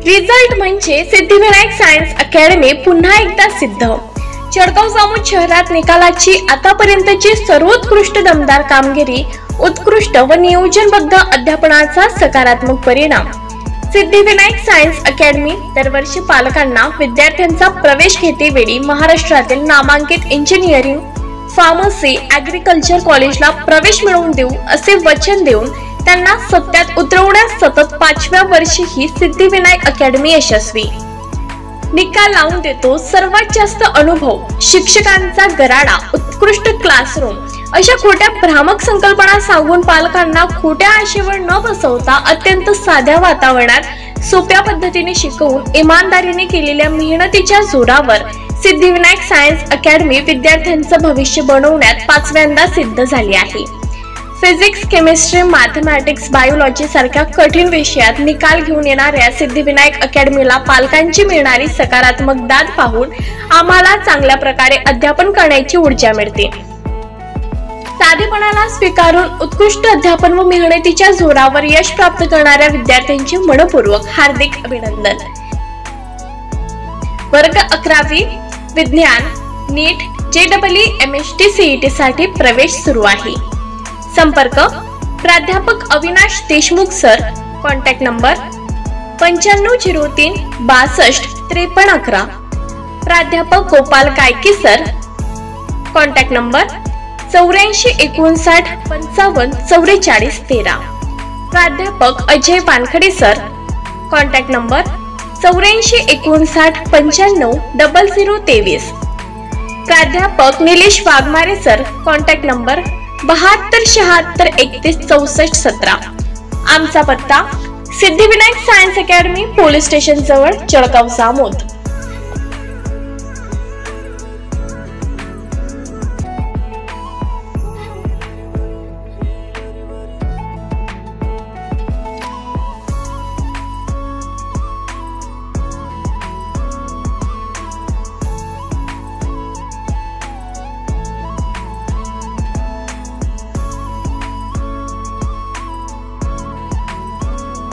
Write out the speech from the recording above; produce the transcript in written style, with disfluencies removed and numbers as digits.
Result म्हणजे Siddhivinayak science academy पुन्हा एकदा सिद्ध। जळगाव जामोद शहरात निकालाची आतापर्यंतची सर्वोत्कृष्ट दमदार कामगिरी, उत्कृष्ट व नियोजनबद्ध अध्यापनाचा सकारात्मक परिणाम। सिद्धिविनायक सायन्स अकॅडमी दरवर्षी पालकांना विद्यार्थ्यांचा प्रवेश घेतेवेळी महाराष्ट्रातील नामांकित इंजिनिअरिंग, फार्मसी, ॲग्रिकल्चर कॉलेजला प्रवेश मिळवून देऊ असे वचन देऊन त्यांना सत्यात उतरवण्यास सतत 5व्या वर्षी ही सिद्धिविनायक अकॅडमी यशस्वी। निकाल लावून देतो सर्वात जास्त अनुभव, शिक्षकांचा गराडा, उत्कृष्ट क्लासरूम अशा खोट्या भ्रामक संकल्पना सांगून पालकांना खोट्या आशेवर न बसवता अत्यंत साध्या वातावरणात सोप्या पद्धतीने शिकवून इमानदारीने केलेल्या मेहनतीच्या जोरावर सिद्धिविनायक सायन्स अकॅडमी विद्यार्थ्यांचं भविष्य बनवण्यात 5व्यांदा सिद्ध झाली आहे। फिजिक्स, केमिस्ट्री, मॅथमॅटिक्स, बायोलॉजी सारख्या कठीण विषयात निकाल घेऊन येणाऱ्या सिद्धिविनायक अकॅडमीला पालकांची मिळणारी सकारात्मक दाद पाहून आम्हाला चांगल्या प्रकारे अध्यापन करण्याची ऊर्जा मिळते। साधेपणाला स्वीकारून उत्कृष्ट अध्यापन व मेहनतीच्या जोरावर यश प्राप्त करणाऱ्या विद्यार्थ्यांचे मनपूर्वक हार्दिक अभिनंदन। वर्ग 11वी विज्ञान, नीट, JEE, MST, CET साठी प्रवेश सुरू आहे। संपर्क प्राध्यापक Avinash Deshmukh sir, contact number 9503 62 53 11। प्राध्यापक Gopal Kayaki sir, contact number 84 59 55 44 13। प्राध्यापक Ajay Wankhade sir, contact number 84 59 95 00 23। प्राध्यापक Nilesh Waghmare sir, contact number 72 76 31 64 17। आमचा पत्ता Siddhivinayak science academy, police station जवळ, जळगाव जामोद।